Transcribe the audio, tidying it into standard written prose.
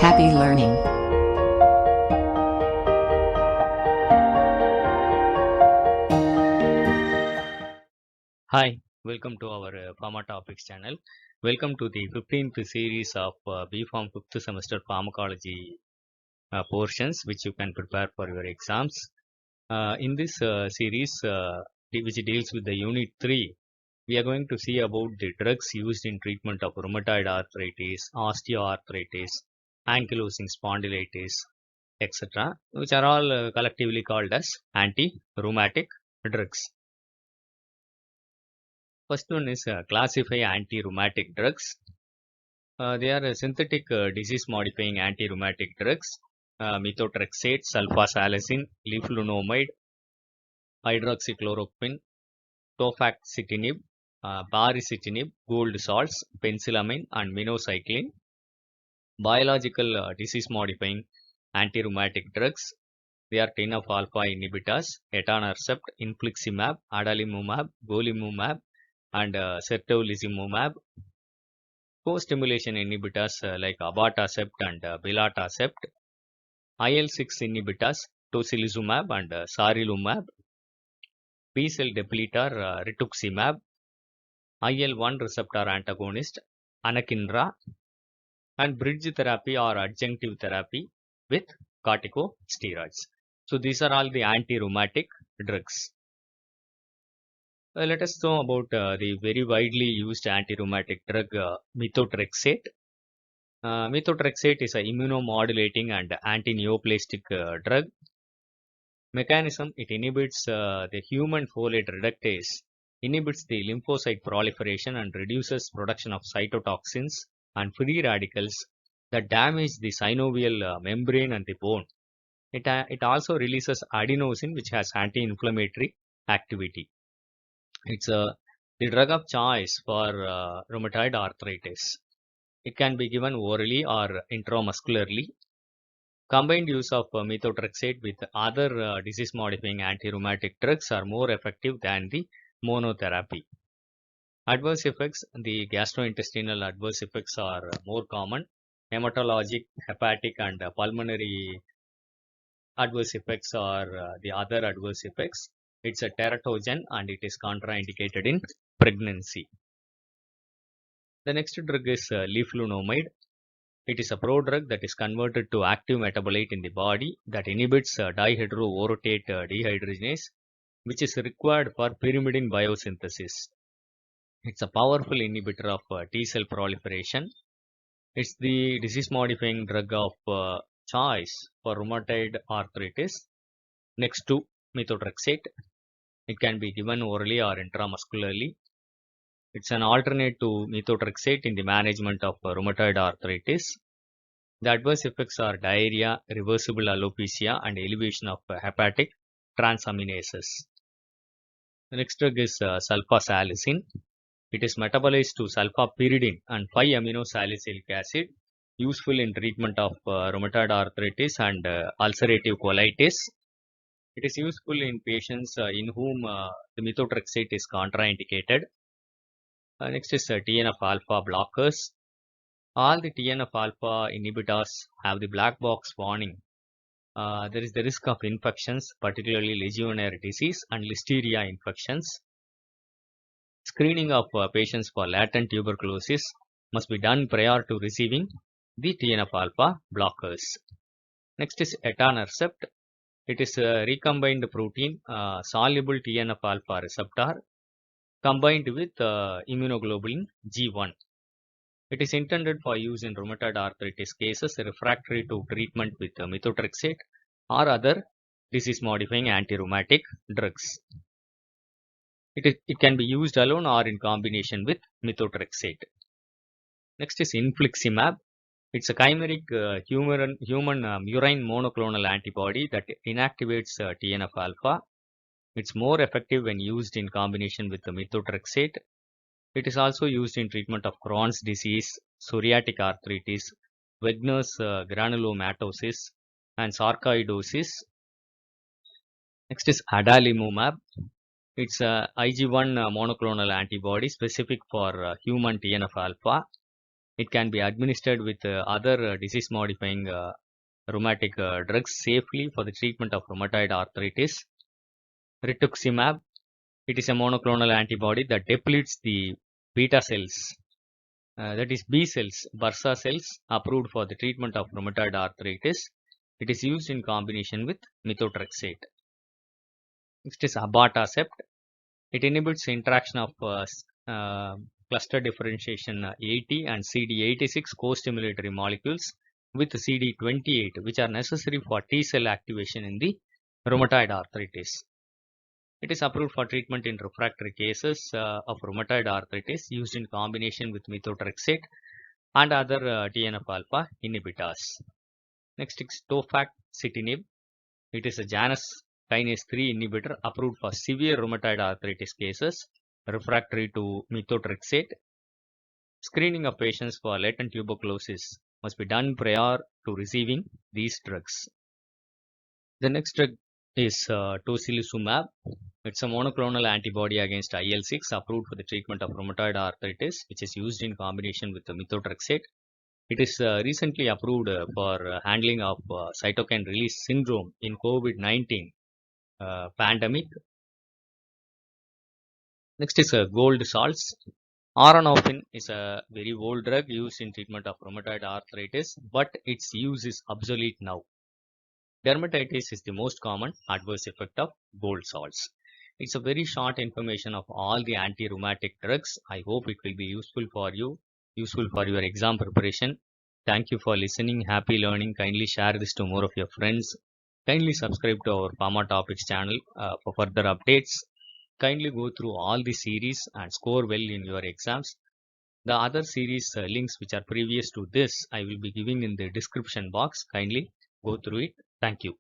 Happy learning. Hi, welcome to our Pharma Topics channel. Welcome to the 15th series of B.Pharm 5th semester pharmacology portions which you can prepare for your exams. In this series which deals with the unit 3, we are going to see about the drugs used in treatment of rheumatoid arthritis, osteoarthritis, ankylosing spondylitis, etc., which are all collectively called as anti-rheumatic drugs. First one is classify anti-rheumatic drugs. They are synthetic disease-modifying anti-rheumatic drugs. Methotrexate, sulfasalazine, leflunomide, hydroxychloroquine, tofacitinib, baricitinib, gold salts, penicillamine, and minocycline. Biological disease-modifying anti-rheumatic drugs. They are TNF-alpha inhibitors, etanercept, infliximab, adalimumab, golimumab, and certolizumab. Co-stimulation inhibitors like abatacept and belatacept, IL-6 inhibitors tocilizumab and sarilumab, B-cell depleter rituximab, IL-1 receptor antagonist anakinra, and bridge therapy or adjunctive therapy with corticosteroids. So these are all the anti-rheumatic drugs. Let us know about the very widely used anti-rheumatic drug methotrexate. Methotrexate is an immunomodulating and anti-neoplastic drug. Mechanism: it inhibits the human folate reductase, inhibits the lymphocyte proliferation and reduces production of cytotoxins and free radicals that damage the synovial membrane and the bone. It also releases adenosine, which has anti-inflammatory activity. It's the drug of choice for rheumatoid arthritis. It can be given orally or intramuscularly. Combined use of methotrexate with other disease-modifying anti-rheumatic drugs are more effective than the monotherapy. Adverse effects: the gastrointestinal adverse effects are more common. Hematologic, hepatic, and pulmonary adverse effects are the other adverse effects. It's a teratogen and it is contraindicated in pregnancy. The next drug is leflunomide. It is a prodrug that is converted to active metabolite in the body that inhibits dihydroorotate dehydrogenase, which is required for pyrimidine biosynthesis. It's a powerful inhibitor of T cell proliferation. It's the disease-modifying drug of choice for rheumatoid arthritis. Next to methotrexate, it can be given orally or intramuscularly. It's an alternate to methotrexate in the management of rheumatoid arthritis. The adverse effects are diarrhea, reversible alopecia, and elevation of hepatic transaminases. The next drug is sulfasalazine. It is metabolized to sulfapyridine and 5-aminosalicylic acid, useful in treatment of rheumatoid arthritis and ulcerative colitis. It is useful in patients in whom the methotrexate is contraindicated. Next is TNF-alpha blockers. All the TNF-alpha inhibitors have the black box warning. There is the risk of infections, particularly Legionnaire disease and Listeria infections. Screening of patients for latent tuberculosis must be done prior to receiving the TNF-alpha blockers. Next is etanercept. It is a recombined protein, soluble TNF-alpha receptor combined with immunoglobulin G1. It is intended for use in rheumatoid arthritis cases refractory to treatment with methotrexate or other disease-modifying anti-rheumatic drugs. It can be used alone or in combination with methotrexate. Next is infliximab. It's a chimeric human murine monoclonal antibody that inactivates TNF-alpha. It's more effective when used in combination with the methotrexate. It is also used in treatment of Crohn's disease, psoriatic arthritis, Wegener's granulomatosis, and sarcoidosis. Next is adalimumab. It's a Ig1 monoclonal antibody specific for human TNF-alpha. It can be administered with other disease-modifying rheumatic drugs safely for the treatment of rheumatoid arthritis. Rituximab, it is a monoclonal antibody that depletes the beta cells, that is B cells, Bursa cells, approved for the treatment of rheumatoid arthritis. It is used in combination with methotrexate. Next is abatacept. It inhibits interaction of cluster differentiation 80 and CD86 co-stimulatory molecules with CD28, which are necessary for T cell activation in the rheumatoid arthritis. It is approved for treatment in refractory cases of rheumatoid arthritis, used in combination with methotrexate and other TNF-alpha inhibitors. Next is tofacitinib. It is a Janus kinase 3 inhibitor approved for severe rheumatoid arthritis cases refractory to methotrexate. Screening of patients for latent tuberculosis must be done prior to receiving these drugs. The next drug is tocilizumab. It's a monoclonal antibody against IL-6 approved for the treatment of rheumatoid arthritis, which is used in combination with the methotrexate. It is recently approved for handling of cytokine release syndrome in COVID-19 pandemic. Next is gold salts. Auranofin is a very old drug used in treatment of rheumatoid arthritis, but its use is obsolete now. Dermatitis is the most common adverse effect of gold salts. It's a very short information of all the anti-rheumatic drugs. I hope it will be useful for you, useful for your exam preparation. Thank you for listening. Happy learning. Kindly share this to more of your friends. Kindly subscribe to our Pharma Topics channel for further updates. Kindly go through all the series and score well in your exams. The other series links which are previous to this, I will be giving in the description box. Kindly go through it. Thank you.